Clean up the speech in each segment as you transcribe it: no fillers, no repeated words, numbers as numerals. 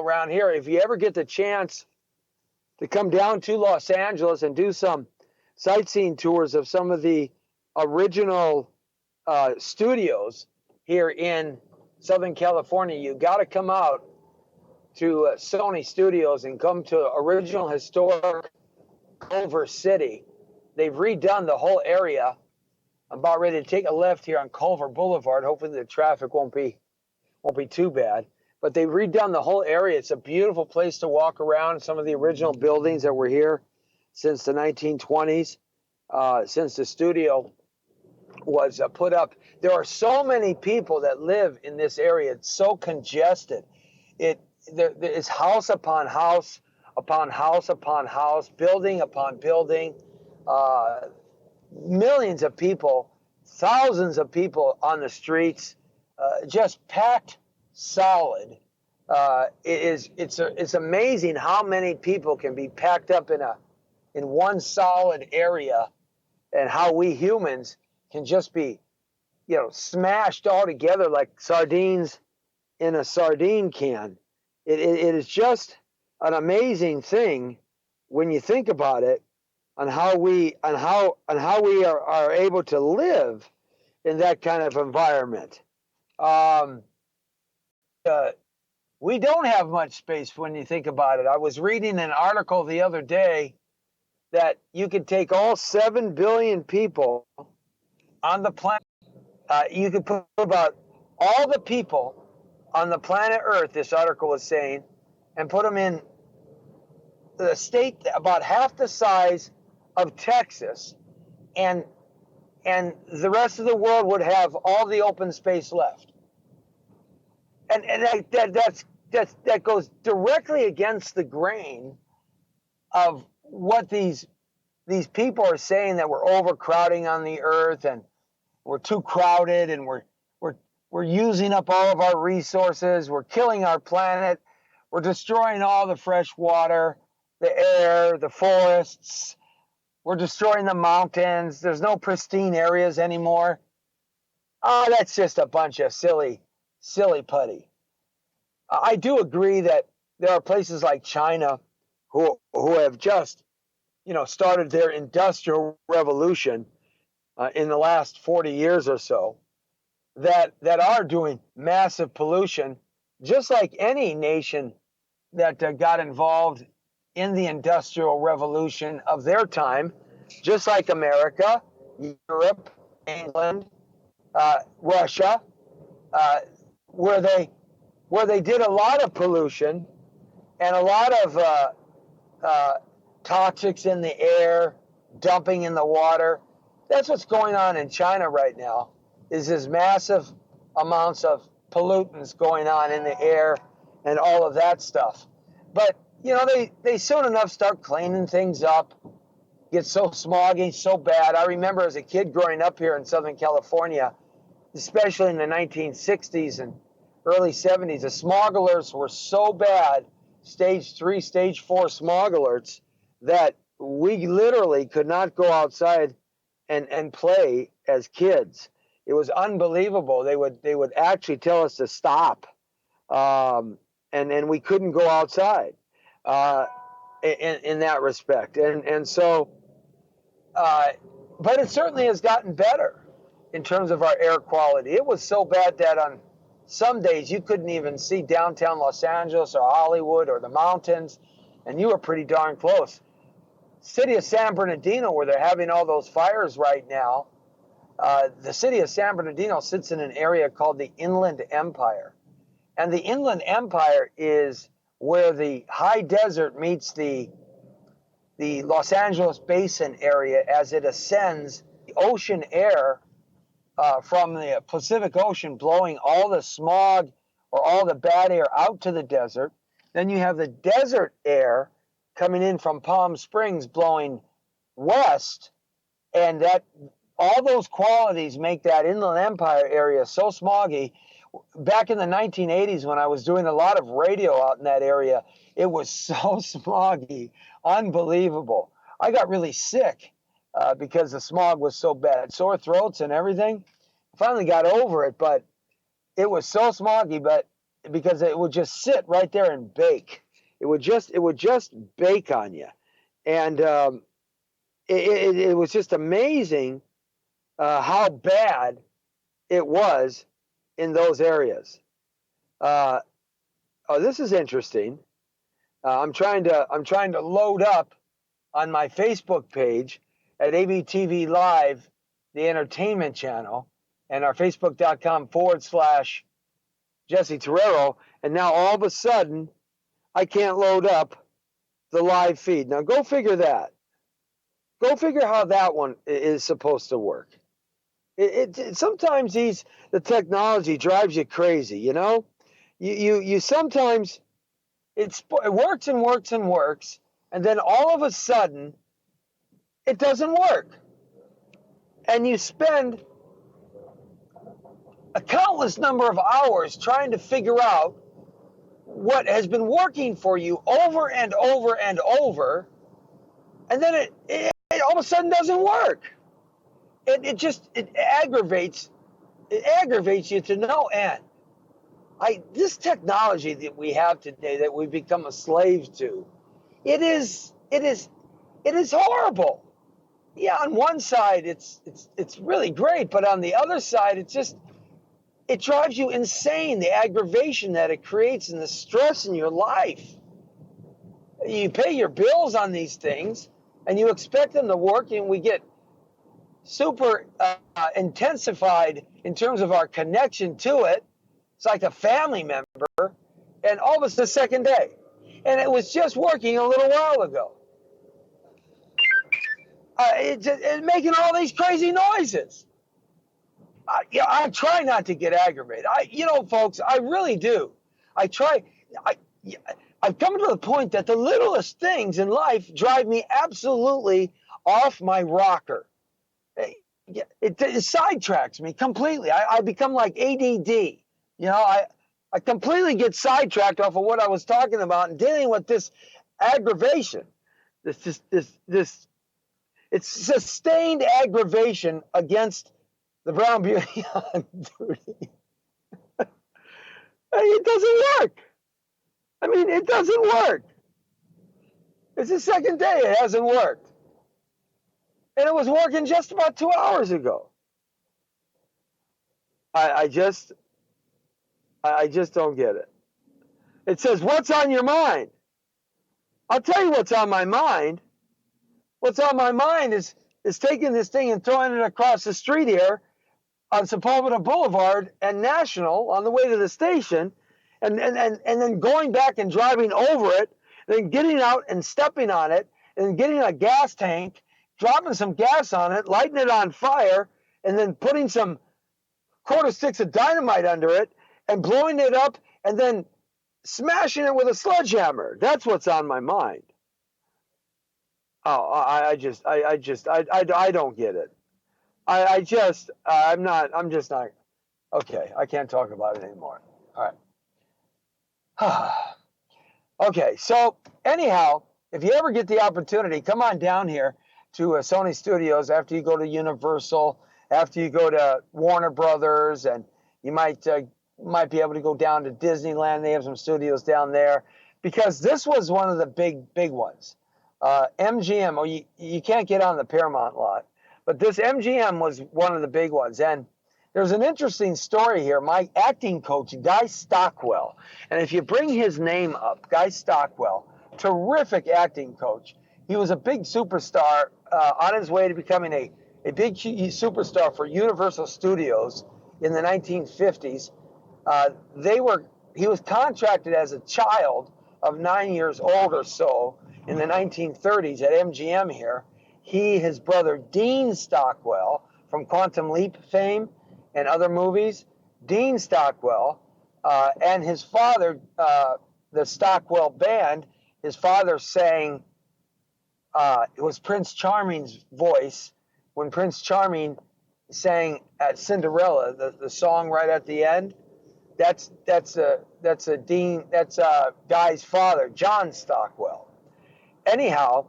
around here. If you ever get the chance to come down to Los Angeles and do some sightseeing tours of some of the original studios here in Southern California, you got to come out to Sony Studios and come to original historic Culver City. They've redone the whole area. I'm about ready to take a left here on Culver Boulevard. Hopefully the traffic won't be too bad. But they've redone the whole area. It's a beautiful place to walk around. Some of the original buildings that were here since the 1920s, since the studio was put up. There are so many people that live in this area. It's so congested. There is house upon house upon house upon house, building upon building, millions of people, thousands of people on the streets, just packed solid. It's amazing how many people can be packed up in one solid area, and how we humans can just be, smashed all together like sardines in a sardine can. It is just an amazing thing when you think about it, on how we are able to live in that kind of environment. We don't have much space when you think about it. I was reading an article the other day that you could take all 7 billion people on the planet. You could put about all the people on the planet Earth, this article was saying, and put them in the state about half the size of Texas, and the rest of the world would have all the open space left. And that goes directly against the grain of what these people are saying, that we're overcrowding on the earth and we're too crowded and we're using up all of our resources, we're killing our planet, we're destroying all the fresh water, the air, the forests, we're destroying the mountains, there's no pristine areas anymore. Oh, that's just a bunch of silly putty. I do agree that there are places like China who have just, started their industrial revolution in the last 40 years or so, that are doing massive pollution, just like any nation that got involved in the industrial revolution of their time, just like America, Europe, England, Russia, where they did a lot of pollution and a lot of toxics in the air, dumping in the water. That's what's going on in China right now, is this massive amounts of pollutants going on in the air and all of that stuff. But, they soon enough start cleaning things up, get so smoggy, so bad. I remember as a kid growing up here in Southern California, especially in the 1960s and early 70s, the smog alerts were so bad, stage 3, stage 4 smog alerts, that we literally could not go outside and play as kids. It was unbelievable. They would actually tell us to stop, and we couldn't go outside in that respect. And so, but it certainly has gotten better in terms of our air quality. It was so bad that on some days you couldn't even see downtown Los Angeles or Hollywood or the mountains, and you were pretty darn close. City of San Bernardino, where they're having all those fires right now, the city of San Bernardino sits in an area called the Inland Empire. And the Inland Empire is where the high desert meets the Los Angeles Basin area as it ascends. The ocean air from the Pacific Ocean blowing all the smog or all the bad air out to the desert. Then you have the desert air coming in from Palm Springs blowing west, and that all those qualities make that Inland Empire area so smoggy. Back in the 1980s, when I was doing a lot of radio out in that area, it was so smoggy, unbelievable. I got really sick because the smog was so bad, sore throats and everything. Finally got over it, but it was so smoggy. But because it would just sit right there and bake. It would just bake on you, and it was just amazing how bad it was in those areas. Uh, oh, this is interesting. I'm trying to load up on my Facebook page at ABTV Live, the entertainment channel, and our Facebook.com/Jesse Terrero. And now all of a sudden, I can't load up the live feed. Now go figure that. Go figure how that one is supposed to work. Sometimes the technology drives you crazy. You sometimes it works and works and works, and then all of a sudden it doesn't work, and you spend a countless number of hours trying to figure out what has been working for you over and over and over, and then it all of a sudden doesn't work. It aggravates you to no end. This technology that we have today, that we've become a slave to, it is horrible. Yeah, on one side it's really great, but on the other side it drives you insane, the aggravation that it creates and the stress in your life. You pay your bills on these things and you expect them to work, and we get super intensified in terms of our connection to it. It's like a family member, and all of us the second day. And it was just working a little while ago. It's making all these crazy noises. I try not to get aggravated. Folks, I really do. I try. I've come to the point that the littlest things in life drive me absolutely off my rocker. It sidetracks me completely. I become like ADD. I completely get sidetracked off of what I was talking about and dealing with this aggravation. This it's sustained aggravation against the brown beauty on duty. It doesn't work. I mean, it doesn't work. It's the second day it hasn't worked. And it was working just about 2 hours ago. I just don't get it. It says, what's on your mind? I'll tell you what's on my mind. What's on my mind is taking this thing and throwing it across the street here on Sepulveda Boulevard and National on the way to the station, and then going back and driving over it, then getting out and stepping on it, and getting a gas tank, dropping some gas on it, lighting it on fire, and then putting some quarter sticks of dynamite under it and blowing it up and then smashing it with a sledgehammer. That's what's on my mind. Oh, I don't get it. I'm just not. Okay, I can't talk about it anymore. All right. Okay, so anyhow, if you ever get the opportunity, come on down here to Sony Studios after you go to Universal, after you go to Warner Brothers, and you might be able to go down to Disneyland. They have some studios down there, because this was one of the big ones. MGM, you can't get on the Paramount lot, but this MGM was one of the big ones. And there's an interesting story here. My acting coach, Guy Stockwell, and if you bring his name up, Guy Stockwell, terrific acting coach. He was a big superstar on his way to becoming a big superstar for Universal Studios in the 1950s. He was contracted as a child of 9 years old or so in the 1930s at MGM here. His brother Dean Stockwell, from Quantum Leap fame and other movies, Dean Stockwell, and his father, the Stockwell Band, his father sang, it was Prince Charming's voice when Prince Charming sang at Cinderella, the song right at the end. That's Guy's father, John Stockwell. Anyhow,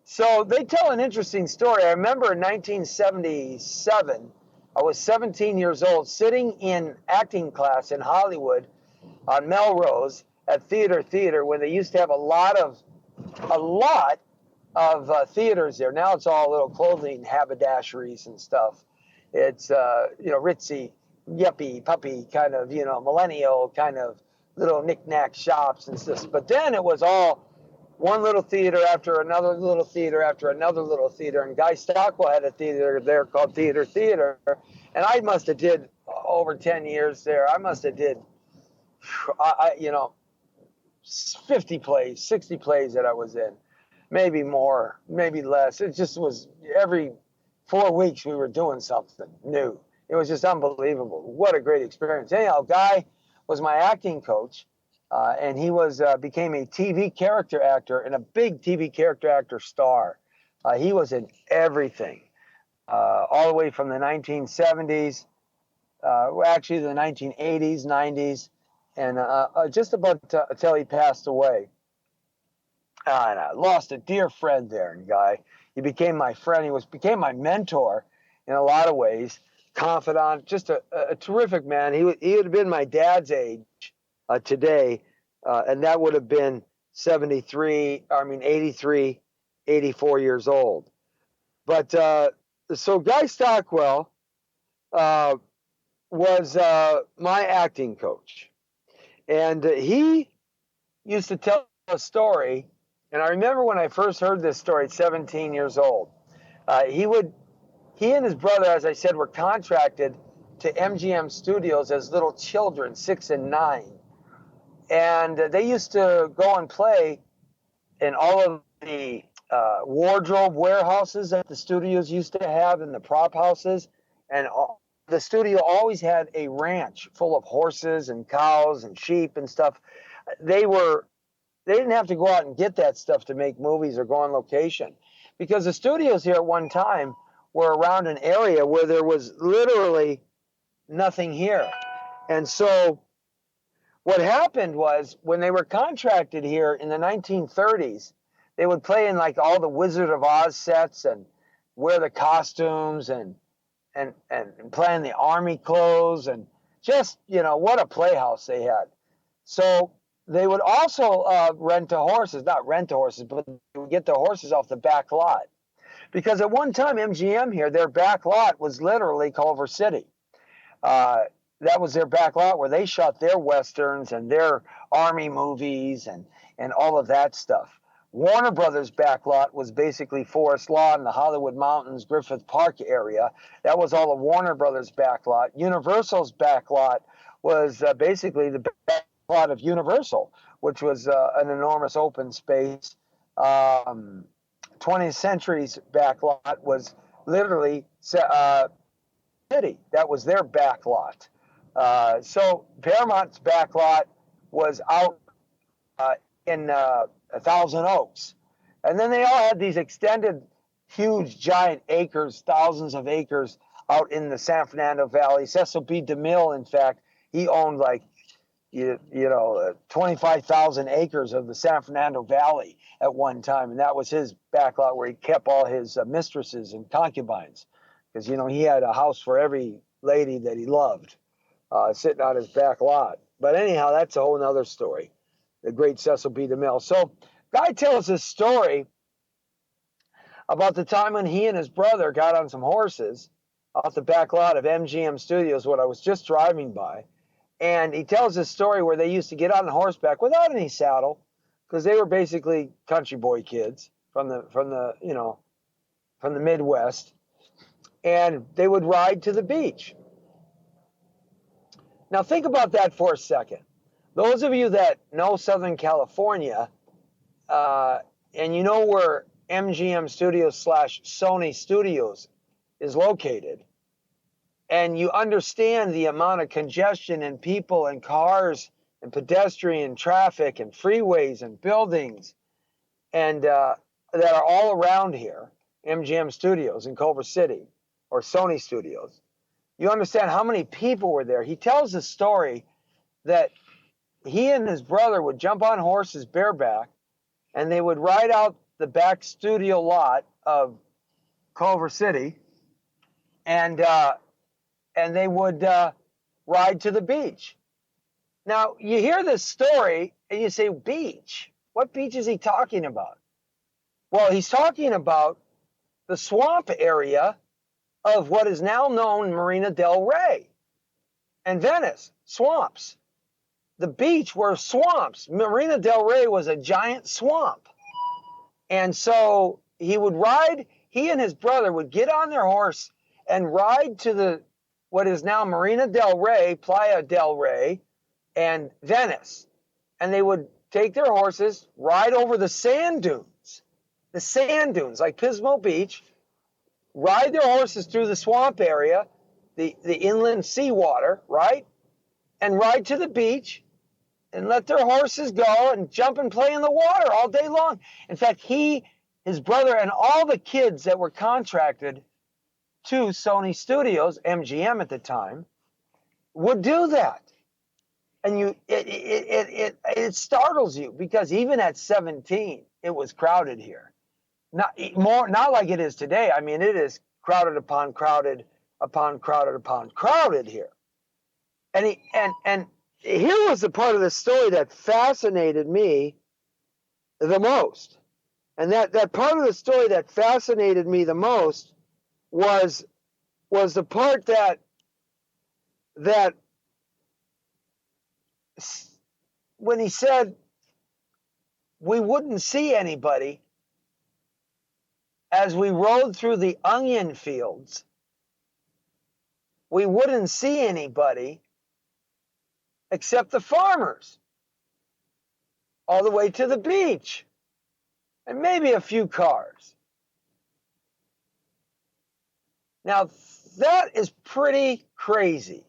so they tell an interesting story. I remember in 1977, I was 17 years old, sitting in acting class in Hollywood on Melrose at Theater when they used to have a lot of theaters there. Now it's all little clothing haberdasheries and stuff. It's ritzy, yuppie, puppy kind of, millennial kind of little knick-knack shops and stuff. But then it was all one little theater after another little theater after another little theater. And Guy Stockwell had a theater there called Theater. And I must have did over 10 years there. I must have did, 50 plays, 60 plays that I was in. Maybe more, maybe less. It just was every 4 weeks we were doing something new. It was just unbelievable. What a great experience. Anyhow, Guy was my acting coach, and he became a TV character actor and a big TV character actor star. He was in everything, all the way from the 1970s, actually the 1980s, 90s, and just about until he passed away. And I lost a dear friend there, Guy. He became my friend. He became my mentor in a lot of ways, confidant, just a terrific man. He would have been my dad's age today, and that would have been 83, 84 years old. But so Guy Stockwell was my acting coach, and he used to tell a story. And I remember when I first heard this story at 17 years old. He and his brother, as I said, were contracted to MGM Studios as little children, 6 and 9. And they used to go and play in all of the wardrobe warehouses that the studios used to have in the prop houses. And the studio always had a ranch full of horses and cows and sheep and stuff. They didn't have to go out and get that stuff to make movies or go on location, because the studios here at one time were around an area where there was literally nothing here. And so what happened was, when they were contracted here in the 1930s, they would play in like all the Wizard of Oz sets and wear the costumes and play in the army clothes, and just, what a playhouse they had. So they would also not rent the horses, but they would get the horses off the back lot. Because at one time, MGM here, their back lot was literally Culver City. That was their back lot where they shot their Westerns and their Army movies and all of that stuff. Warner Brothers' back lot was basically Forest Lawn, the Hollywood Mountains, Griffith Park area. That was all of Warner Brothers' back lot. Universal's back lot was basically the back lot of Universal, which was an enormous open space. 20th Century's back lot was literally City. That was their back lot. So Paramount's back lot was out in Thousand Oaks. And then they all had these extended, huge, giant acres, thousands of acres out in the San Fernando Valley. Cecil B. DeMille, in fact, he owned like 25,000 acres of the San Fernando Valley at one time, and that was his backlot where he kept all his mistresses and concubines, because he had a house for every lady that he loved, sitting on his back lot. But anyhow, that's a whole nother story. The great Cecil B. DeMille. So Guy tells this story about the time when he and his brother got on some horses off the back lot of MGM Studios, what I was just driving by. And he tells this story where they used to get on horseback without any saddle, because they were basically country boy kids from the Midwest, and they would ride to the beach. Now think about that for a second. Those of you that know Southern California, and you know where MGM Studios / Sony Studios is located, and you understand the amount of congestion and people and cars and pedestrian traffic and freeways and buildings and that are all around here, MGM Studios in Culver City or Sony Studios, you understand how many people were there. He tells the story that he and his brother would jump on horses bareback, and they would ride out the back studio lot of Culver City, and they would ride to the beach. Now, you hear this story and you say, beach? What beach is he talking about? Well, he's talking about the swamp area of what is now known Marina del Rey and Venice, swamps. The beach were swamps. Marina del Rey was a giant swamp. And so he and his brother would get on their horse and ride to what is now Marina del Rey, Playa del Rey, and Venice. And they would take their horses, ride over the sand dunes like Pismo Beach, ride their horses through the swamp area, the inland seawater, right? And ride to the beach and let their horses go and jump and play in the water all day long. In fact, his brother, and all the kids that were contracted to Sony Studios, MGM at the time, would do that. And it startles you, because even at 17, it was crowded here. Not like it is today. I mean, it is crowded upon crowded upon crowded upon crowded here. And here was the part of the story that fascinated me the most. And that part of the story that fascinated me the most was the part that when he said we wouldn't see anybody as we rode through the onion fields. We wouldn't see anybody except the farmers all the way to the beach, and maybe a few cars. Now, that is pretty crazy.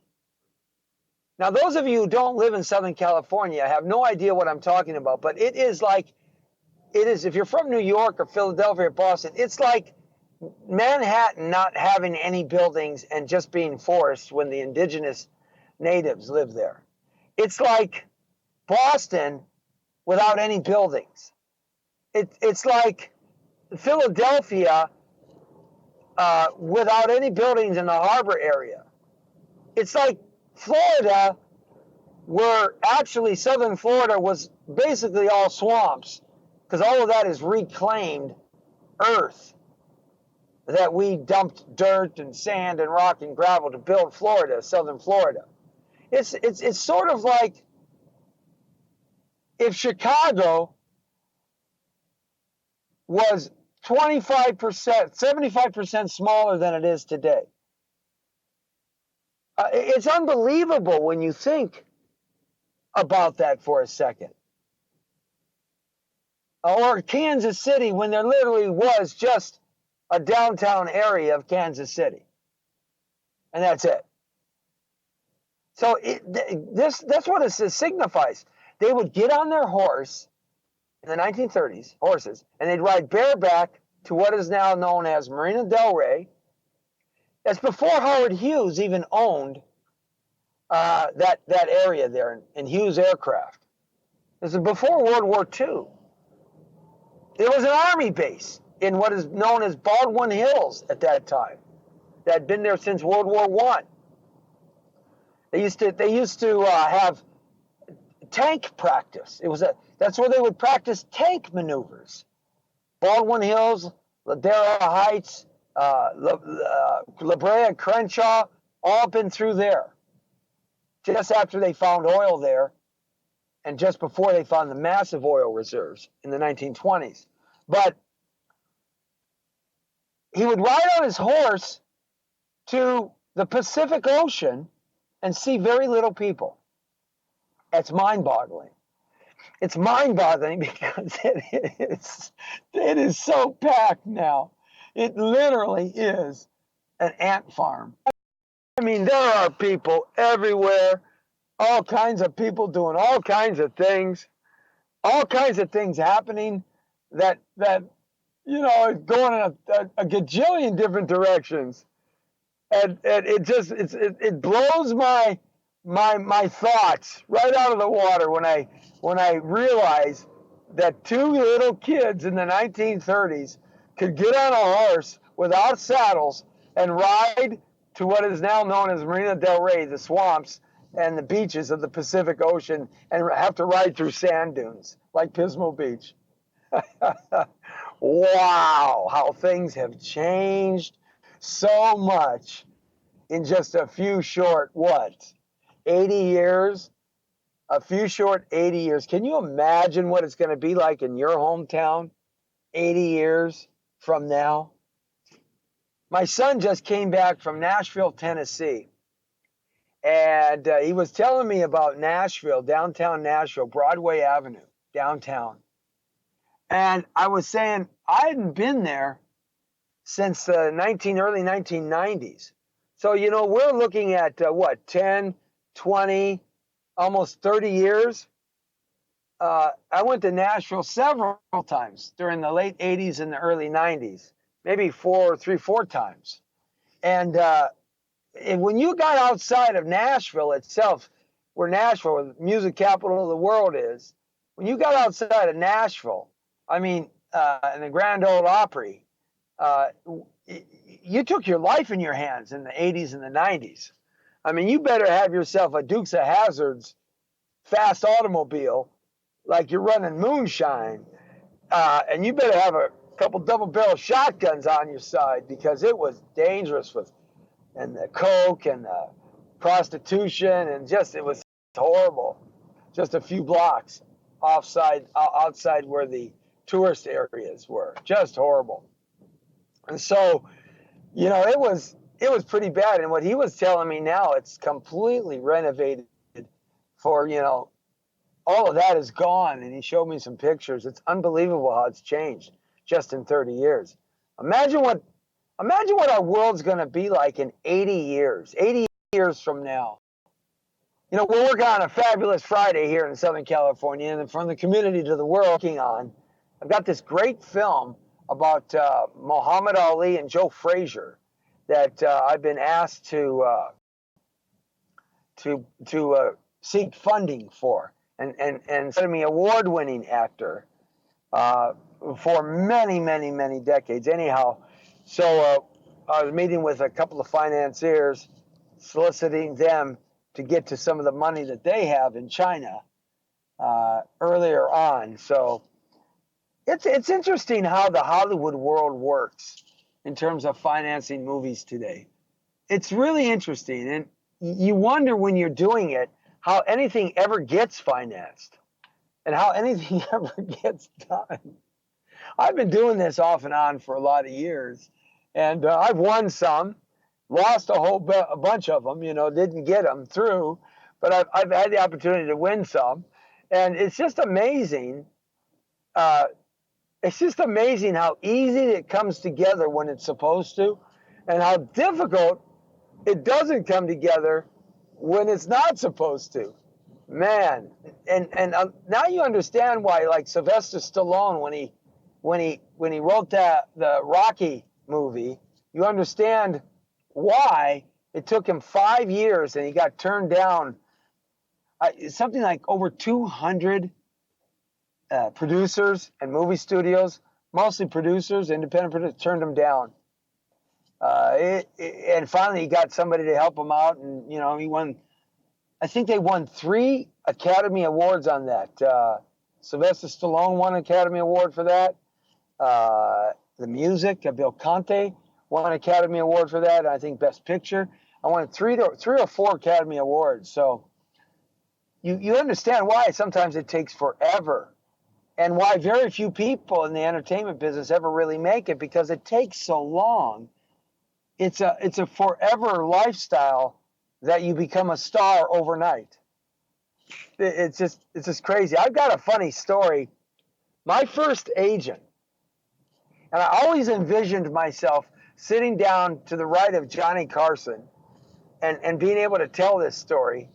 Now, those of you who don't live in Southern California have no idea what I'm talking about, but it is, if you're from New York or Philadelphia or Boston, it's like Manhattan not having any buildings and just being forest when the indigenous natives live there. It's like Boston without any buildings. It's like Philadelphia without any buildings in the harbor area. It's like Florida, where actually southern Florida was basically all swamps, because all of that is reclaimed earth that we dumped dirt and sand and rock and gravel to build Florida, southern Florida. It's sort of like if Chicago was 25%, 75% smaller than it is today. It's unbelievable when you think about that for a second. Or Kansas City, when there literally was just a downtown area of Kansas City. And that's it. So that's what it signifies. They would get on their horse in the 1930s, horses, and they'd ride bareback to what is now known as Marina del Rey. That's before Howard Hughes even owned that area there in Hughes Aircraft. This is before World War II. There was an army base in what is known as Baldwin Hills at that time that had been there since World War I. They used to have tank practice. That's where they would practice tank maneuvers. Baldwin Hills, Ladera Heights, La Brea, Crenshaw, all been through there. Just after they found oil there, and just before they found the massive oil reserves in the 1920s. But he would ride on his horse to the Pacific Ocean and see very little people. It's mind-boggling. It's mind-boggling because it is so packed now. It literally is an ant farm. I mean, there are people everywhere, all kinds of people doing all kinds of things happening that is going in a gajillion different directions. And it blows my thoughts right out of the water when I realize that two little kids in the 1930s could get on a horse without saddles and ride to what is now known as Marina del Rey, the swamps, and the beaches of the Pacific Ocean and have to ride through sand dunes like Pismo Beach. Wow, how things have changed so much in just a few short, what, 80 years? A few short 80 years. Can you imagine what it's going to be like in your hometown 80 years from now? My son just came back from Nashville, Tennessee, and he was telling me about Nashville, downtown Nashville, Broadway Avenue, downtown. And I was saying I hadn't been there since the early 1990s. So, we're looking at what, 10, 20, almost 30 years. I went to Nashville several times during the late 80s and the early 90s, maybe four times. And when you got outside of Nashville itself, where Nashville, the music capital of the world is, when you got outside of Nashville, I mean, in the Grand Ole Opry, you took your life in your hands in the 80s and the 90s. I mean, you better have yourself a Dukes of Hazzard's fast automobile like you're running moonshine. And you better have a couple double barrel shotguns on your side because it was dangerous and the coke and the prostitution and it was horrible. Just a few blocks outside where the tourist areas were. Just horrible. And so, it was pretty bad. And what he was telling me now, it's completely renovated for, all of that is gone. And he showed me some pictures. It's unbelievable how it's changed just in 30 years. Imagine what our world's going to be like in 80 years from now. We're working on a Fabulous Friday here in Southern California, and from the community to the world working on, I've got this great film about Muhammad Ali and Joe Frazier that I've been asked to seek funding for, and Academy Award-winning actor for many decades. Anyhow, so I was meeting with a couple of financiers, soliciting them to get to some of the money that they have in China earlier on. So it's interesting how the Hollywood world works in terms of financing movies today. It's really interesting, and you wonder when you're doing it how anything ever gets financed and how anything ever gets done. I've been doing this off and on for a lot of years, and I've won some, lost a bunch of them, didn't get them through, but I've had the opportunity to win some, and it's just amazing. It's just amazing how easy it comes together when it's supposed to, and how difficult it doesn't come together when it's not supposed to. Man, and now you understand why, like Sylvester Stallone, when he wrote the Rocky movie, you understand why it took him 5 years and he got turned down. Something like over 200 producers and movie studios, mostly producers, independent producers, turned him down. And finally he got somebody to help him out, and he won. I think they won 3 Academy Awards on that. Sylvester Stallone won an Academy Award for that. The music, Bill Conte won an Academy Award for that. I think Best Picture. I won 3 or 4 Academy Awards. So you understand why sometimes it takes forever, and why very few people in the entertainment business ever really make it, because it takes so long. It's a forever lifestyle that you become a star overnight. It's just crazy. I've got a funny story. My first agent, and I always envisioned myself sitting down to the right of Johnny Carson and being able to tell this story,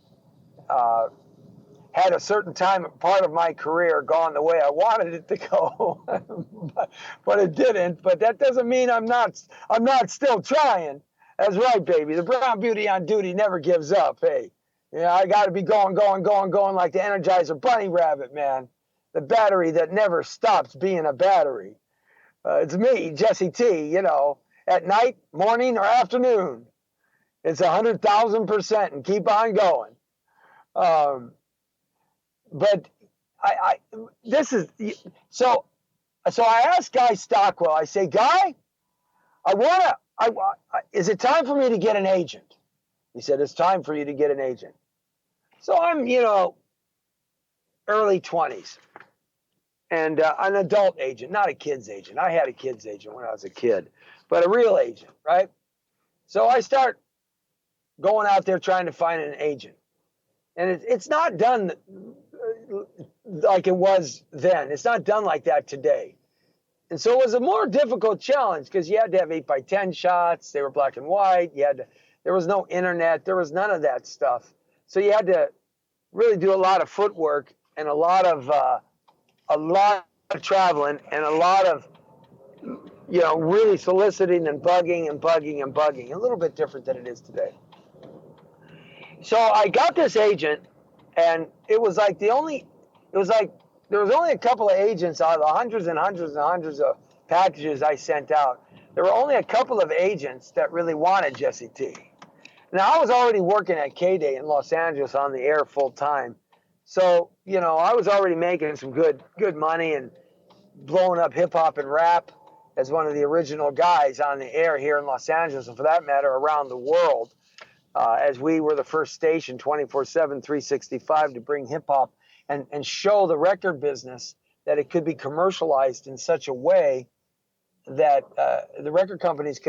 had a certain part of my career gone the way I wanted it to go, but it didn't. But that doesn't mean I'm not still trying. That's right, baby. The brown beauty on duty never gives up. Hey, I got to be going like the Energizer Bunny Rabbit, man. The battery that never stops being a battery. It's me, Jesse T. At night, morning, or afternoon. It's 100,000% and keep on going. Um, but I this is so. So I asked Guy Stockwell. I say, Guy, I want to. Is it time for me to get an agent? He said, it's time for you to get an agent. So I'm, early 20s and an adult agent, not a kid's agent. I had a kid's agent when I was a kid, but a real agent, right? So I start going out there trying to find an agent. And it's not done like it was then. It's not done like that today. And so it was a more difficult challenge because you had to have 8x10 shots. They were black and white. There was no internet. There was none of that stuff. So you had to really do a lot of footwork and a lot of traveling and a lot of really soliciting and bugging and bugging and bugging. A little bit different than it is today. So I got this agent, and it was like there was only a couple of agents out of the hundreds and hundreds and hundreds of packages I sent out. There were only a couple of agents that really wanted Jesse T. Now, I was already working at K-Day in Los Angeles on the air full time. So, I was already making some good money and blowing up hip hop and rap as one of the original guys on the air here in Los Angeles, and for that matter, around the world, as we were the first station 24/7, 365 to bring hip hop and show the record business that it could be commercialized in such a way that the record companies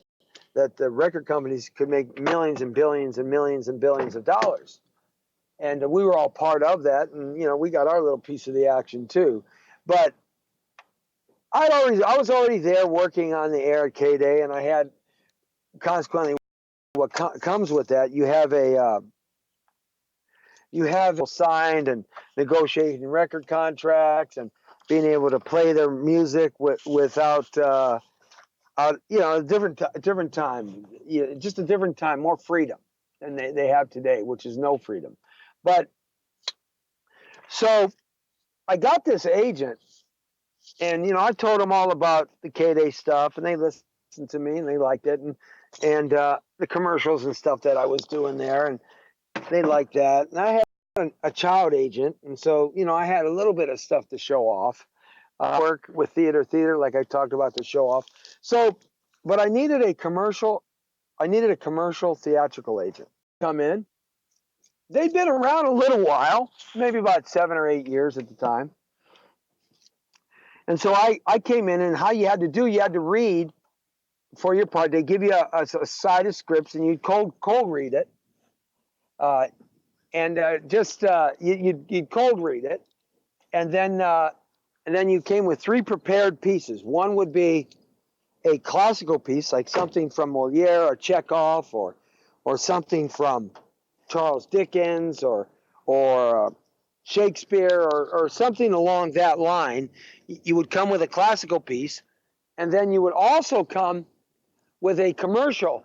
could make millions and billions and millions and billions of dollars. And we were all part of that, and we got our little piece of the action too. But I was already there working on the air at K-Day, and I had, consequently, what comes with that, you have signed and negotiating record contracts and being able to play their music without a different time, just a different time, more freedom than they have today, which is no freedom. But so I got this agent, and I told them all about the K-Day stuff, and they listened to me and they liked it, and the commercials and stuff that I was doing there, and they liked that. And I had a child agent, and so I had a little bit of stuff to show off. Work with theater, like I talked about, to show off. So, but I needed a commercial theatrical agent come in. They'd been around a little while, maybe about 7 or 8 years at the time. And so I came in, and how you had to read for your part. They give you a side of scripts, and you'd cold read it. You'd cold read it. And then you came with 3 prepared pieces. One would be a classical piece, like something from Moliere or Chekhov, or something from Charles Dickens or Shakespeare, or something along that line. You would come with a classical piece, and then you would also come with a commercial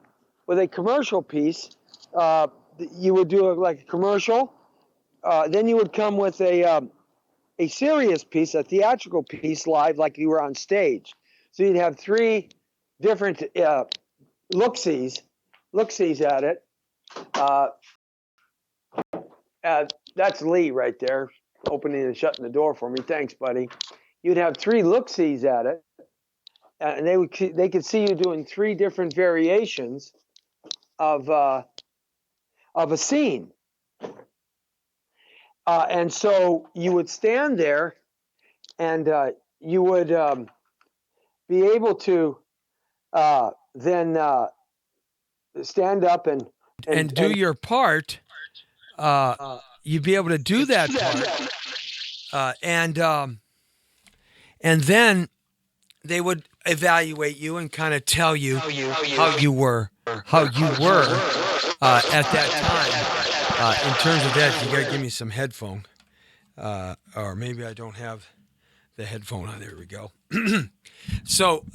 piece. You would do like a commercial. Then you would come with a serious piece, a theatrical piece, live, like you were on stage. So you'd have 3 different look-sees at it. That's Lee right there, opening and shutting the door for me. Thanks, buddy. You'd have 3 look-sees at it, and they could see you doing 3 different variations of a scene. And so you would stand there, and you would be able to then stand up and do your part. You'd be able to do that part, and then they would evaluate you and kind of tell you how you were at that time. In terms of that, you got to give me some headphone, or maybe I don't have the headphone on. There we go. So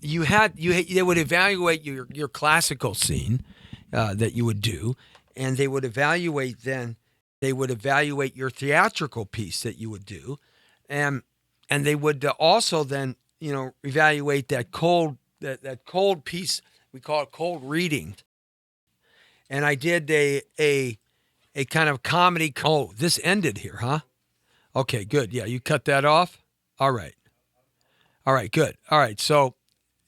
they would evaluate your classical scene that you would do, and they would evaluate your theatrical piece that you would do, and they would also then evaluate that cold piece. We call it cold reading. And I did a a kind of comedy. Oh, this ended here, huh? Okay, good. Yeah, you cut that off? All right. All right, good. All right, so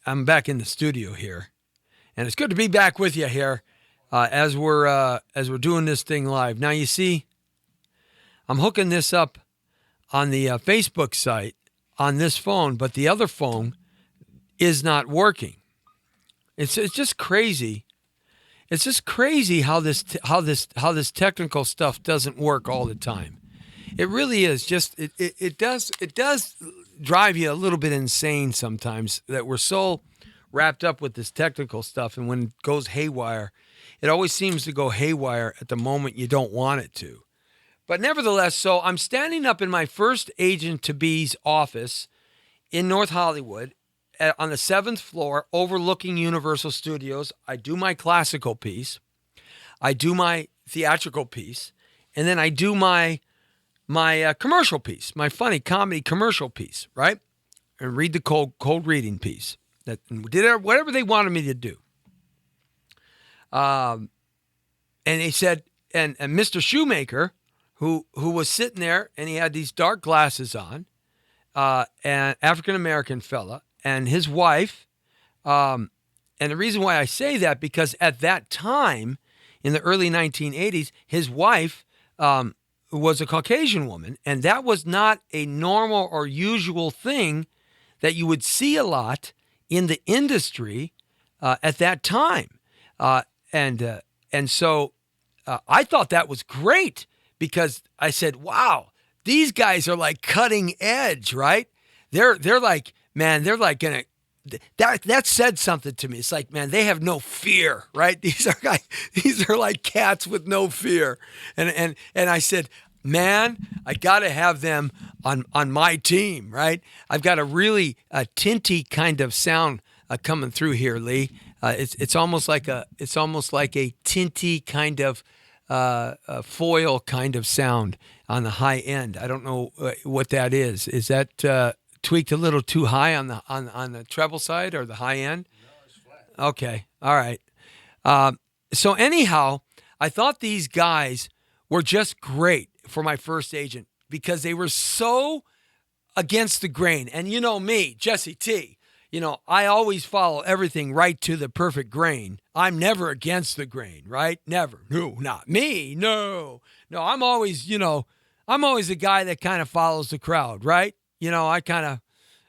I'm back in the studio here, and it's good to be back with you here as we're doing this thing live. Now, you see, I'm hooking this up on the Facebook site on this phone, but the other phone is not working. It's just crazy. It's just crazy how this technical stuff doesn't work all the time. It really is. Just it does drive you a little bit insane sometimes that we're so wrapped up with this technical stuff, and when it goes haywire, it always seems to go haywire at the moment you don't want it to. But nevertheless, so I'm standing up in my first agent to be's office in North Hollywood on the 7th floor overlooking Universal Studios. I do my classical piece, I do my theatrical piece, and then I do my commercial piece, my funny comedy commercial piece, right? And read the cold reading piece. That did whatever they wanted me to do. And they said, and Mr. Shoemaker, who was sitting there, and he had these dark glasses on, an African-American fella, and his wife, and the reason why I say that, because at that time, in the early 1980s, his wife was a Caucasian woman, and that was not a normal or usual thing that you would see a lot in the industry at that time. And so I thought that was great, because I said, wow, these guys are like cutting edge, right? They're like, man, they're like gonna, that said something to me. It's like, man, they have no fear, right? These are like cats with no fear. And I said, man, I got to have them on my team, right? I've got a really tinty kind of sound coming through here, Lee. It's almost like a tinty kind of foil kind of sound on the high end. I don't know what that is. Is that tweaked a little too high on the treble side or the high end? No, it's flat. Okay, all right. So anyhow, I thought these guys were just great for my first agent because they were so against the grain. And you know me, Jesse T, I always follow everything right to the perfect grain. I'm never against the grain, right? Never. No, not me. No, I'm always a guy that kind of follows the crowd, right? I kind of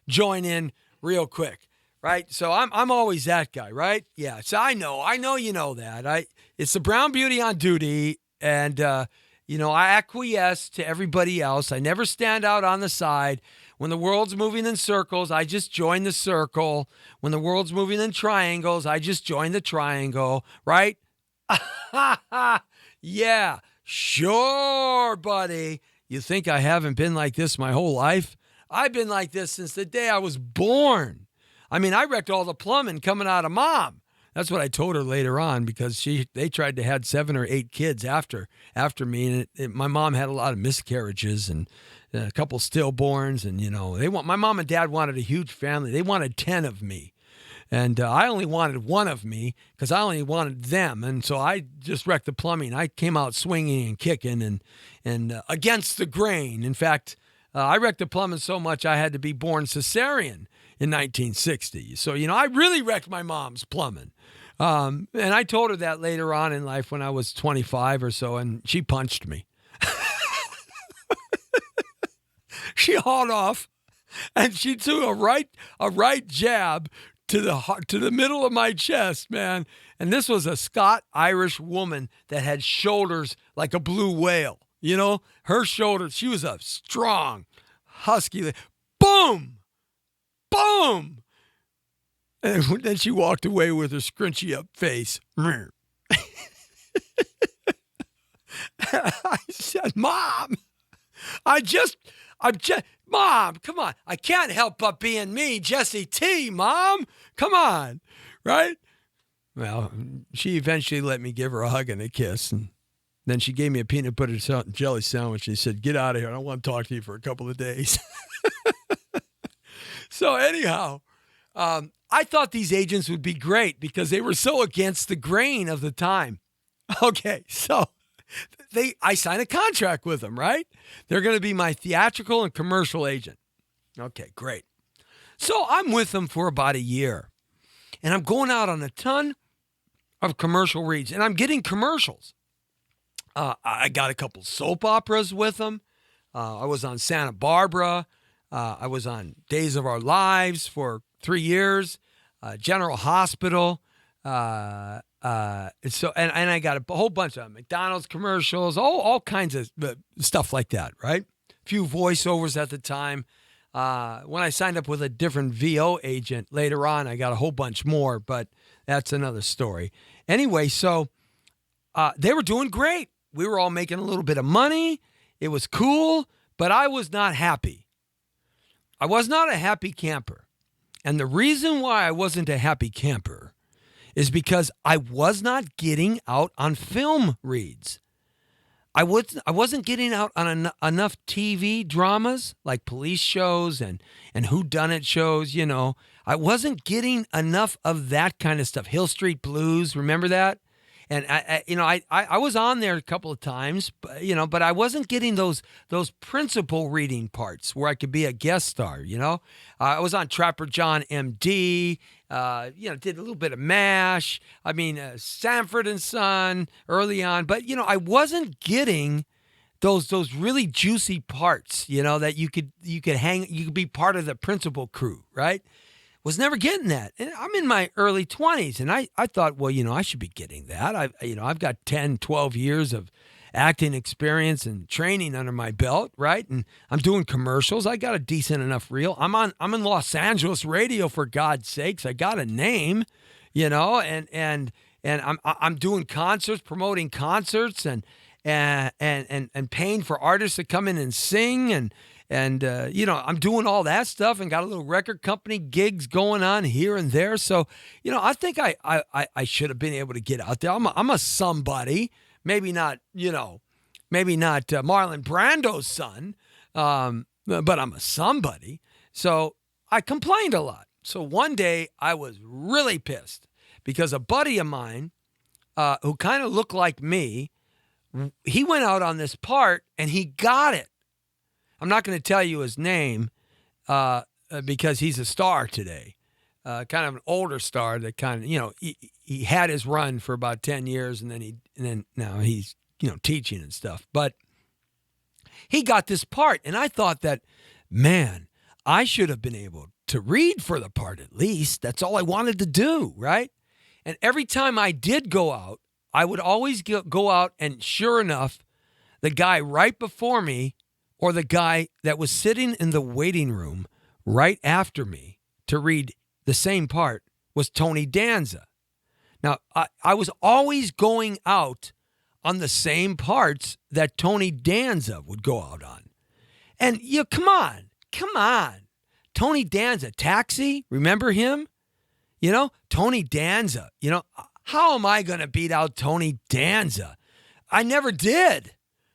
join in real quick, right? So I'm always that guy, right? Yeah. So I know you know that. It's the brown beauty on duty, and I acquiesce to everybody else. I never stand out on the side. When the world's moving in circles, I just join the circle. When the world's moving in triangles, I just join the triangle, right? Yeah, sure, buddy. You think I haven't been like this my whole life? I've been like this since the day I was born. I mean, I wrecked all the plumbing coming out of mom. That's what I told her later on, because they tried to have 7 or 8 kids after me, and my mom had a lot of miscarriages and a couple stillborns, and my mom and dad wanted a huge family. They wanted 10 of me, and I only wanted 1 of me because I only wanted them, and so I just wrecked the plumbing. I came out swinging and kicking and against the grain. In fact, I wrecked the plumbing so much I had to be born cesarean in 1960. So, I really wrecked my mom's plumbing. And I told her that later on in life when I was 25 or so, and she punched me. She hauled off, and she threw a right jab to the middle of my chest, man. And this was a Scot-Irish woman that had shoulders like a blue whale. Her shoulders, she was a strong, husky. Boom! Boom! And then she walked away with her scrunchy up face. I said, Mom, Mom, come on. I can't help but being me, Jesse T, Mom. Come on, right? Well, she eventually let me give her a hug and a kiss, and then she gave me a peanut butter jelly sandwich. She said, get out of here. I don't want to talk to you for a couple of days. So anyhow, I thought these agents would be great because they were so against the grain of the time. Okay, so I signed a contract with them, right? They're going to be my theatrical and commercial agent. Okay, great. So I'm with them for about a year, and I'm going out on a ton of commercial reads, and I'm getting commercials. I got a couple soap operas with them. I was on Santa Barbara. I was on Days of Our Lives for 3 years. General Hospital. And I got a whole bunch of McDonald's commercials, all kinds of stuff like that, right? A few voiceovers at the time. When I signed up with a different VO agent later on, I got a whole bunch more, but that's another story. Anyway, so they were doing great. We were all making a little bit of money. It was cool, but I was not happy. I was not a happy camper. And the reason why I wasn't a happy camper is because I was not getting out on film reads. I wasn't getting out on enough TV dramas like police shows and whodunit shows, you know. I wasn't getting enough of that kind of stuff. Hill Street Blues, remember that? And I was on there a couple of times, but I wasn't getting those principal reading parts where I could be a guest star. I was on Trapper John MD. Did a little bit of MASH. Sanford and Son early on, but I wasn't getting those really juicy parts. That you could be part of the principal crew, right? Was never getting that. And I'm in my early 20s, and I thought, well, I should be getting that. I've got 10, 12 years of acting experience and training under my belt, right? And I'm doing commercials. I got a decent enough reel. I'm in Los Angeles radio, for God's sakes. I got a name, and I'm doing concerts, promoting concerts, and paying for artists to come in and sing, and I'm doing all that stuff and got a little record company gigs going on here and there. So, I think I should have been able to get out there. I'm a somebody, maybe not Marlon Brando's son, but I'm a somebody. So I complained a lot. So one day I was really pissed because a buddy of mine who kind of looked like me, he went out on this part and he got it. I'm not going to tell you his name because he's a star today, kind of an older star that kind of, he had his run for about 10 years and then now he's, teaching and stuff. But he got this part, and I thought that, man, I should have been able to read for the part at least. That's all I wanted to do, right? And every time I did go out, I would always go out, and sure enough, the guy right before me or the guy that was sitting in the waiting room right after me to read the same part was Tony Danza. Now, I was always going out on the same parts that Tony Danza would go out on. And, come on. Tony Danza, Taxi, remember him? Tony Danza, how am I going to beat out Tony Danza? I never did.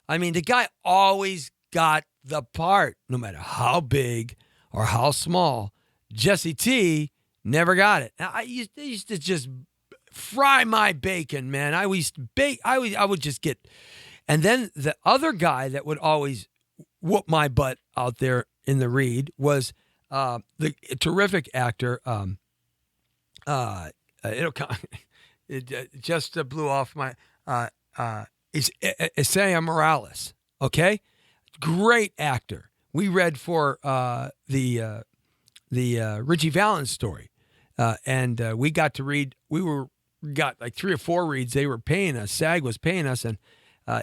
The guy always got the part, no matter how big or how small. Jesse T never got it. Now, I used to just fry my bacon, man. I would just get, and then the other guy that would always whoop my butt out there in the read was the terrific actor. It just blew off my. Is Isaiah Morales? Okay. Great actor. We read for the Richie Valens story, and we got to read. We got like 3 or 4 reads. They were paying us. SAG was paying us, and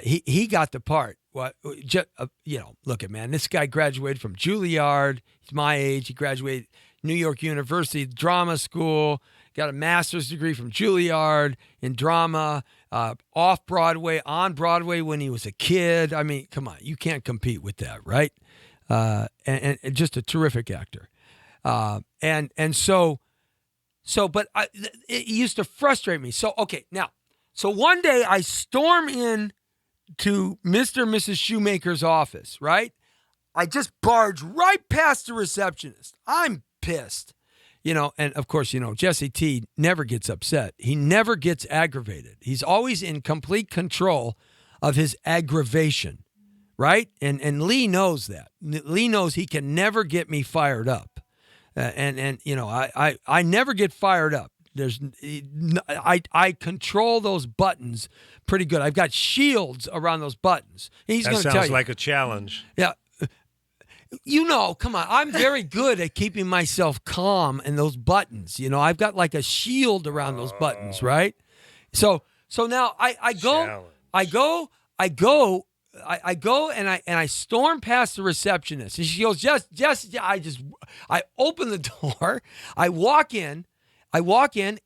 he got the part. What? Look at, man. This guy graduated from Juilliard. He's my age. He graduated New York University Drama School. Got a master's degree from Juilliard in drama, off Broadway, on Broadway when he was a kid. Come on, you can't compete with that, right? And just a terrific actor. But it used to frustrate me. So one day I storm in to Mr. and Mrs. Shoemaker's office, right? I just barge right past the receptionist. I'm pissed. And of course, Jesse T never gets upset. He never gets aggravated. He's always in complete control of his aggravation, right? And Lee knows that. Lee knows he can never get me fired up. And you know, I never get fired up. I control those buttons pretty good. I've got shields around those buttons. He's going to tell you. That sounds like a challenge. Yeah. You know, come on. I'm very good at keeping myself calm in those buttons. You know, I've got like a shield around those buttons, right? So now I go and I storm past the receptionist, and she goes, Jess, I open the door, I walk in,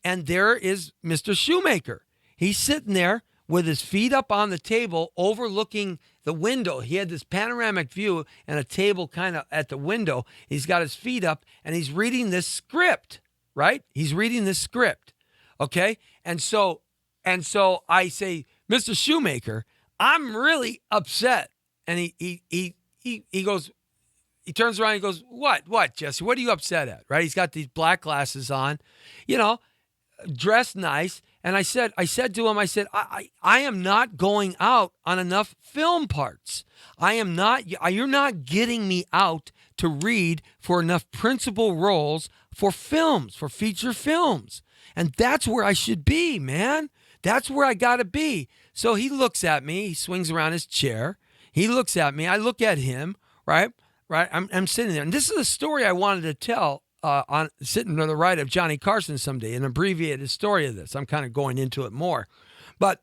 and there is Mr. Shoemaker. He's sitting there with his feet up on the table overlooking the window. He had this panoramic view and a table kind of at the window. He's got his feet up and he's reading this script, right? He's reading this script, okay? And so I say, Mr. Shoemaker, I'm really upset. And he goes, he turns around and he goes, what, Jesse? What are you upset at, right? He's got these black glasses on, you know, dressed nice. And I said to him, I am not going out on enough film parts. You're not getting me out to read for enough principal roles for films, for feature films. And that's where I should be, man. That's where I got to be. So he looks at me, he swings around his chair. He looks at me, I look at him, right? I'm sitting there. And this is a story I wanted to tell on sitting to the right of Johnny Carson someday, an abbreviated story of this. I'm kind of going into it more. But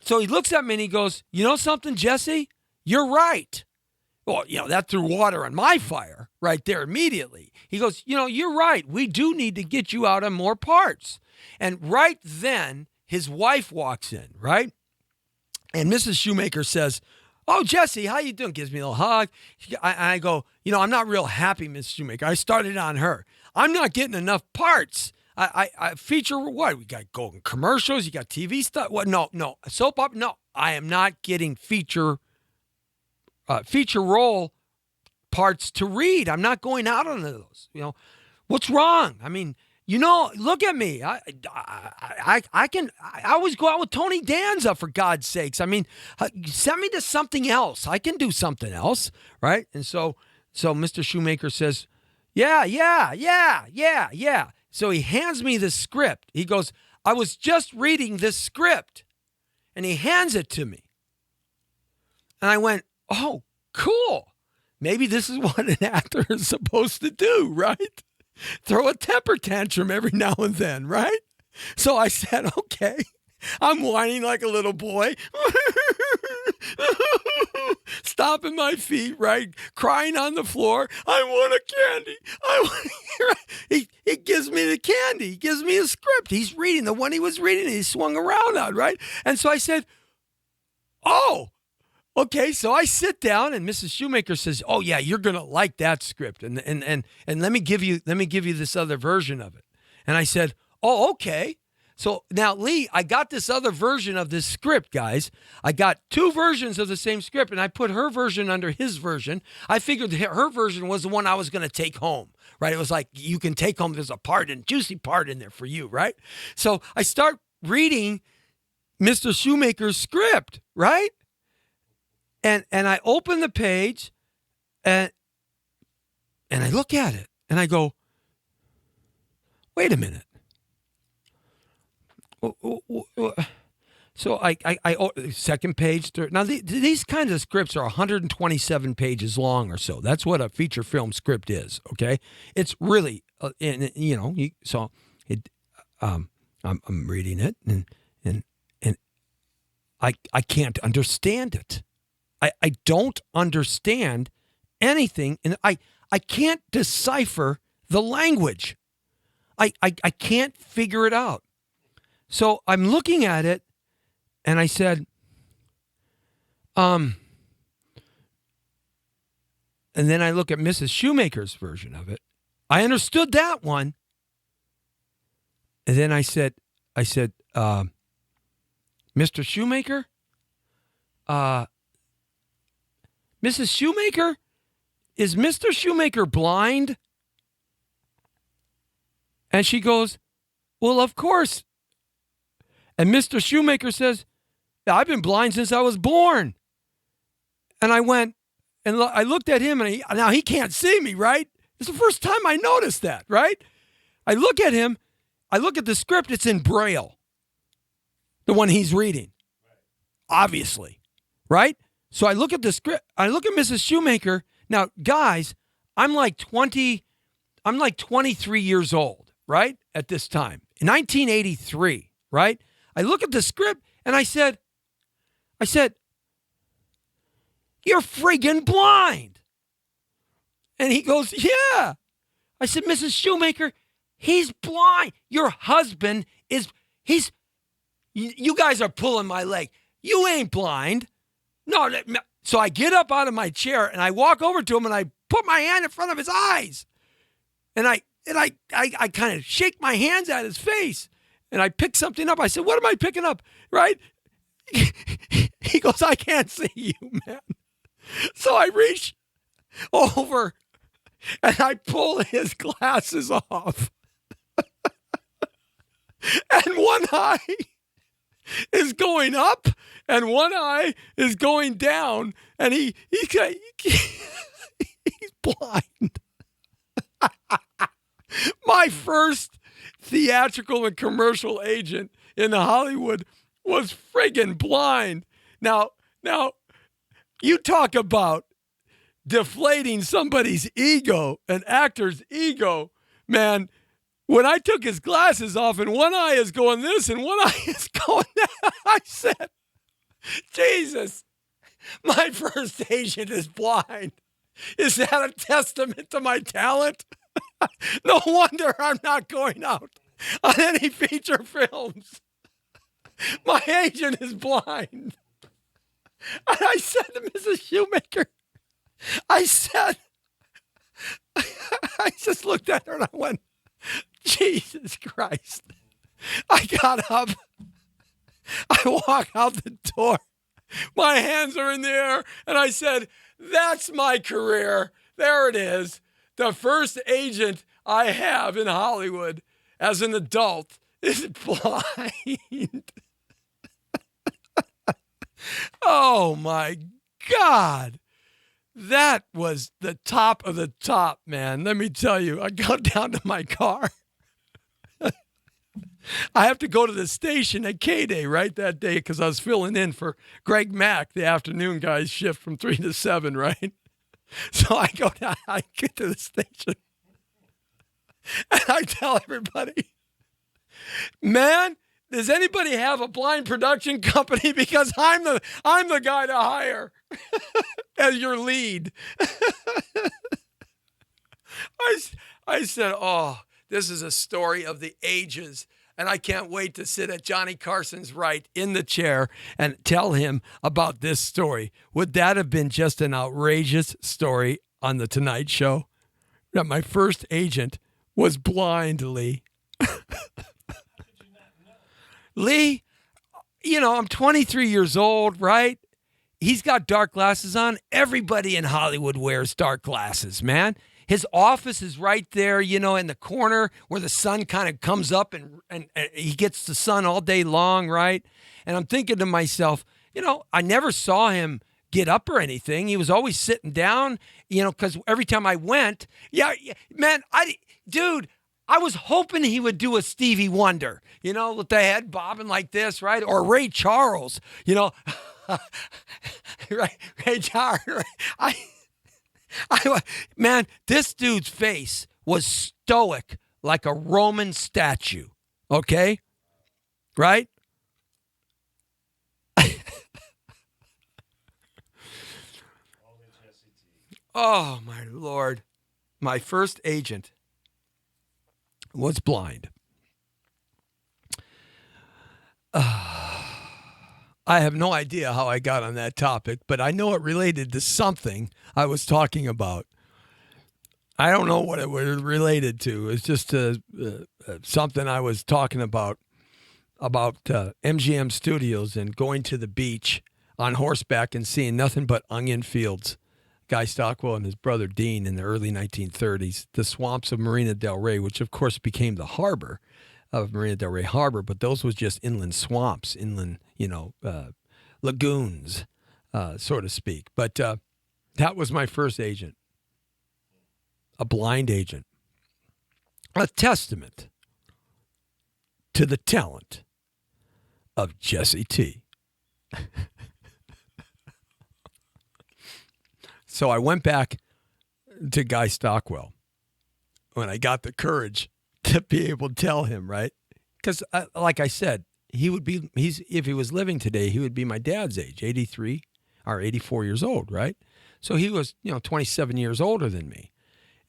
so he looks at me and he goes, you know something, Jesse? You're right. Well, you know, that threw water on my fire right there immediately. He goes, you know, you're right. We do need to get you out on more parts. And right then, his wife walks in, right? And Mrs. Shoemaker says, oh, Jesse, how you doing? Gives me a little hug. I go, you know, I'm not real happy, Miss Shoemaker. I started on her. I'm not getting enough parts. I feature what? We got golden commercials. You got TV stuff. What? No. Soap opera. No, I am not getting feature role parts to read. I'm not going out on those. You know, what's wrong? I mean, you know, look at me. I always go out with Tony Danza, for God's sakes. I mean, send me to something else. I can do something else, right? And so Mr. Shoemaker says, yeah. So he hands me the script. He goes, I was just reading this script. And he hands it to me. And I went, oh, cool. Maybe this is what an actor is supposed to do, right? Throw a temper tantrum every now and then, right? So I said, okay. I'm whining like a little boy. Stomping my feet, right? Crying on the floor. I want a candy. He gives me the candy. He gives me a script. He's reading the one he was reading. He swung around on, right? And so I said, oh, okay. So I sit down and Mrs. Shoemaker says, oh yeah, you're going to like that script. And let me give you this other version of it. And I said, oh, okay. So now, Lee, I got this other version of this script, guys. I got two versions of the same script, and I put her version under his version. I figured her version was the one I was going to take home, right? It was like, you can take home, there's a juicy part in there for you, right? So I start reading Mr. Shoemaker's script, right? And I open the page, and I look at it, and I go, wait a minute. So I second page, third. Now these kinds of scripts are 127 pages long or so. That's what a feature film script is. Okay, it's really, I'm reading it and I can't understand it. I don't understand anything, and I can't decipher the language. I can't figure it out. So I'm looking at it, and I said, and then I look at Mrs. Shoemaker's version of it. I understood that one. And then I said, Mr. Shoemaker, Mrs. Shoemaker, is Mr. Shoemaker blind? And she goes, well, of course. And Mr. Shoemaker says, I've been blind since I was born. And I went and I looked at him, and now he can't see me, right? It's the first time I noticed that, right? I look at him, I look at the script, it's in Braille, the one he's reading, obviously, right? So I look at the script, I look at Mrs. Shoemaker. Now, guys, I'm like 23 years old, right? At this time, in 1983, right? I look at the script and I said, you're friggin' blind. And he goes, yeah. I said, Mrs. Shoemaker, he's blind. Your husband you guys are pulling my leg. You ain't blind. No. So I get up out of my chair and I walk over to him and I put my hand in front of his eyes. And I kind of shake my hands at his face. And I pick something up. I said, what am I picking up? Right? He goes, I can't see you, man. So I reach over and I pull his glasses off. And one eye is going up and one eye is going down. And he's blind. My first theatrical and commercial agent in Hollywood was friggin' blind. Now, you talk about deflating somebody's ego, an actor's ego, man. When I took his glasses off and one eye is going this and one eye is going that, I said, Jesus, my first agent is blind. Is that a testament to my talent? No wonder I'm not going out on any feature films. My agent is blind. And I said to Mrs. Shoemaker, I just looked at her and I went, Jesus Christ. I got up. I walk out the door. My hands are in the air. And I said, that's my career. There it is. The first agent I have in Hollywood as an adult is blind. Oh, my God. That was the top of the top, man. Let me tell you, I go down to my car. I have to go to the station at K-Day right that day because I was filling in for Greg Mack, the afternoon guy's shift from 3 to 7, right? So I go down, I get to the station, and I tell everybody, man, does anybody have a blind production company? Because I'm the guy to hire as your lead. I said, oh, this is a story of the ages. And I can't wait to sit at Johnny Carson's right in the chair and tell him about this story. Would that have been just an outrageous story on The Tonight Show? That my first agent was blind, Lee. Lee, I'm 23 years old, right? He's got dark glasses on. Everybody in Hollywood wears dark glasses, man. His office is right there, in the corner where the sun kind of comes up and he gets the sun all day long, right? And I'm thinking to myself, I never saw him get up or anything. He was always sitting down, because every time I went, man, I was hoping he would do a Stevie Wonder, with the head bobbing like this, right? Or Ray Charles, right? Ray Charles. Man, this dude's face was stoic like a Roman statue, okay? Right? Oh, my Lord. My first agent was blind. I have no idea how I got on that topic, but I know it related to something I was talking about. I don't know what it was related to. It's just something I was talking about MGM Studios and going to the beach on horseback and seeing nothing but onion fields. Guy Stockwell and his brother Dean in the early 1930s, the swamps of Marina del Rey, which of course became the harbor of Marina del Rey Harbor, but those was just inland swamps, lagoons, so to speak. But that was my first agent, a blind agent, a testament to the talent of Jesse T. So I went back to Guy Stockwell when I got the courage to be able to tell him, right? Because, like I said, if he was living today, he would be my dad's age, 83 or 84 years old, right? So he was, 27 years older than me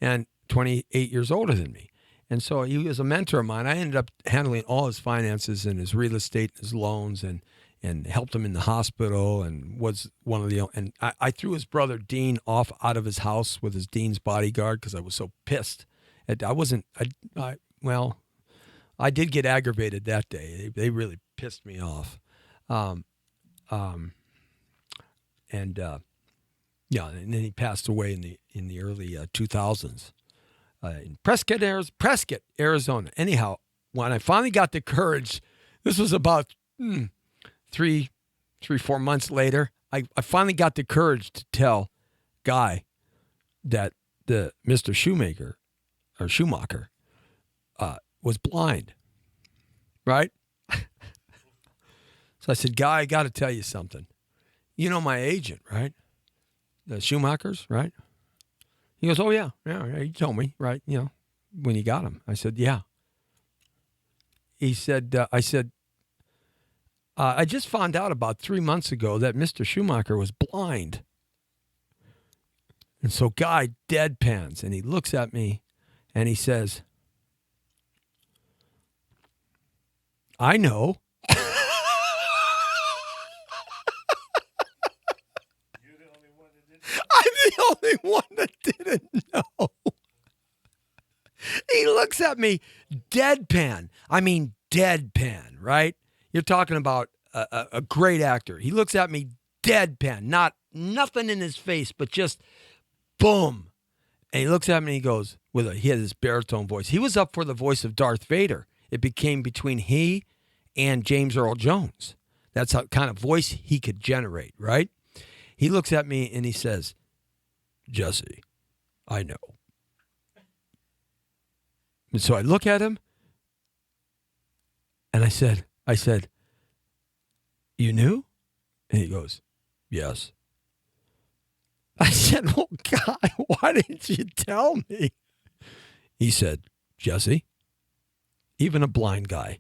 and 28 years older than me. And so he was a mentor of mine. I ended up handling all his finances and his real estate, his loans, and helped him in the hospital, and was one of the. And I threw his brother Dean off out of his house with his Dean's bodyguard because I was so pissed. I did get aggravated that day. They really pissed me off. And then he passed away in the early 2000s. In Prescott, Arizona. Anyhow, when I finally got the courage, this was about 4 months later, I finally got the courage to tell Guy that the Mr. Schumacher was blind, right? So I said, Guy, I got to tell you something. You know my agent, right? The Schumachers, right? He goes, oh, yeah, you told me, right, when you got him. I said, yeah. He said, I just found out about 3 months ago that Mr. Schumacher was blind. And so Guy deadpans, and he looks at me, and he says, I know. I'm the only one that didn't know. He looks at me deadpan. I mean, deadpan, right? You're talking about a great actor. He looks at me deadpan, nothing in his face, but just boom. And he looks at me and he goes, he had this baritone voice. He was up for the voice of Darth Vader. It became between he and James Earl Jones. That's how kind of voice he could generate, right? He looks at me and he says, Jesse, I know. And so I look at him and I said, you knew? And he goes, yes. I said, well, God, why didn't you tell me? He said, Jesse, even a blind guy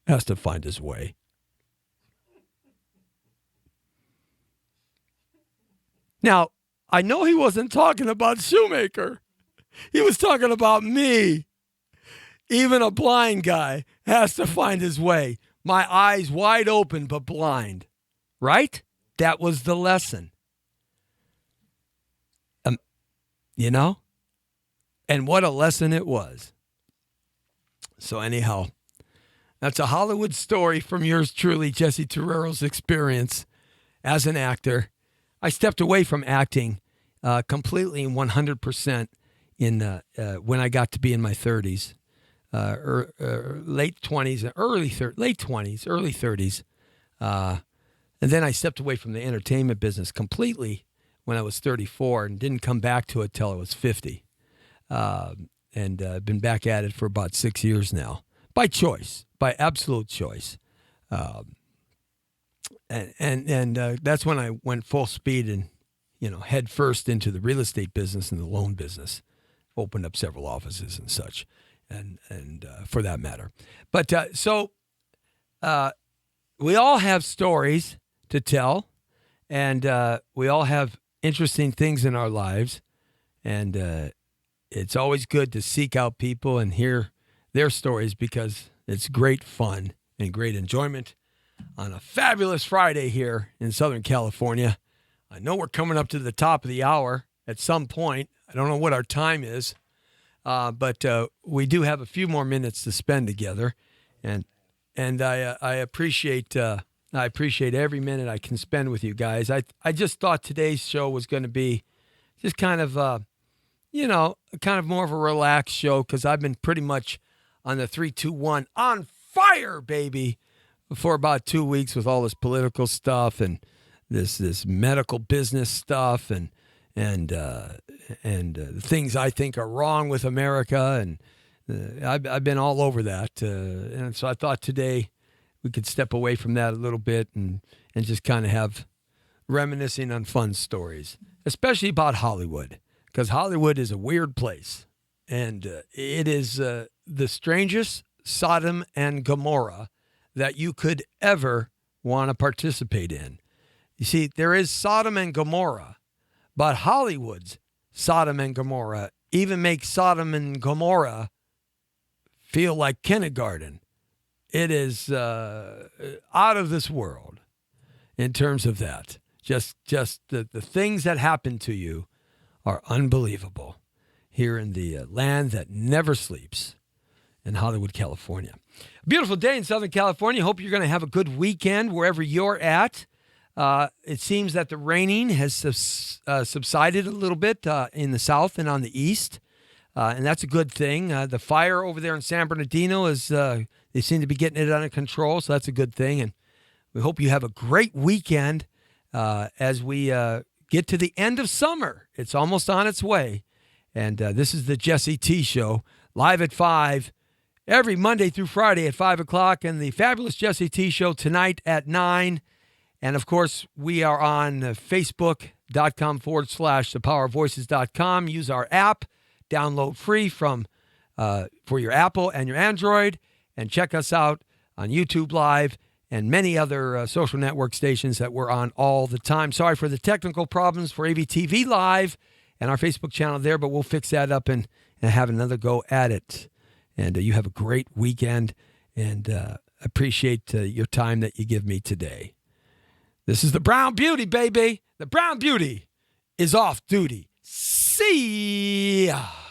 has to find his way. Now, I know he wasn't talking about Shoemaker. He was talking about me. Even a blind guy has to find his way. My eyes wide open but blind. Right? That was the lesson. And what a lesson it was. So anyhow, that's a Hollywood story from yours truly, Jesse Terrero's experience as an actor. I stepped away from acting completely and 100% when I got to be in my 30s, late 20s, late 20s, early 30s. And then I stepped away from the entertainment business completely when I was 34 and didn't come back to it till I was 50. And I've been back at it for about 6 years now, by choice, by absolute choice. And that's when I went full speed and, head first into the real estate business and the loan business, opened up several offices and such, and for that matter. But so we all have stories to tell, and we all have interesting things in our lives, and it's always good to seek out people and hear their stories because it's great fun and great enjoyment on a fabulous Friday here in Southern California. I know we're coming up to the top of the hour at some point. I don't know what our time is, but we do have a few more minutes to spend together, and I appreciate every minute I can spend with you guys. I just thought today's show was going to be just kind of kind of more of a relaxed show because I've been pretty much on the 3-2-1 on fire, baby, for about 2 weeks with all this political stuff and this medical business stuff and the things I think are wrong with America, and I've been all over that, and so I thought today we could step away from that a little bit and just kind of have reminiscing on fun stories, especially about Hollywood, because Hollywood is a weird place, and it is the strangest Sodom and Gomorrah that you could ever want to participate in. You see, there is Sodom and Gomorrah, but Hollywood's Sodom and Gomorrah even makes Sodom and Gomorrah feel like kindergarten. It is out of this world in terms of that. Just the things that happen to you are unbelievable here in the land that never sleeps in Hollywood, California. A beautiful day in Southern California. Hope you're going to have a good weekend wherever you're at. It seems that the raining has subsided a little bit in the south and on the east, and that's a good thing. The fire over there in San Bernardino is they seem to be getting it under control, so that's a good thing. And we hope you have a great weekend as we get to the end of summer. It's almost on its way, and this is the Jesse T Show, live at 5 every Monday through Friday at 5 o'clock, and the Fabulous Jesse T Show tonight at 9. And, of course, we are on Facebook.com/thepowervoices.com. Use our app, download free for your Apple and your Android, and check us out on YouTube Live and many other social network stations that we're on all the time. Sorry for the technical problems for AVTV Live and our Facebook channel there, but we'll fix that up and have another go at it. And you have a great weekend, and appreciate your time that you give me today. This is the Brown Beauty, baby. The Brown Beauty is off duty. See ya.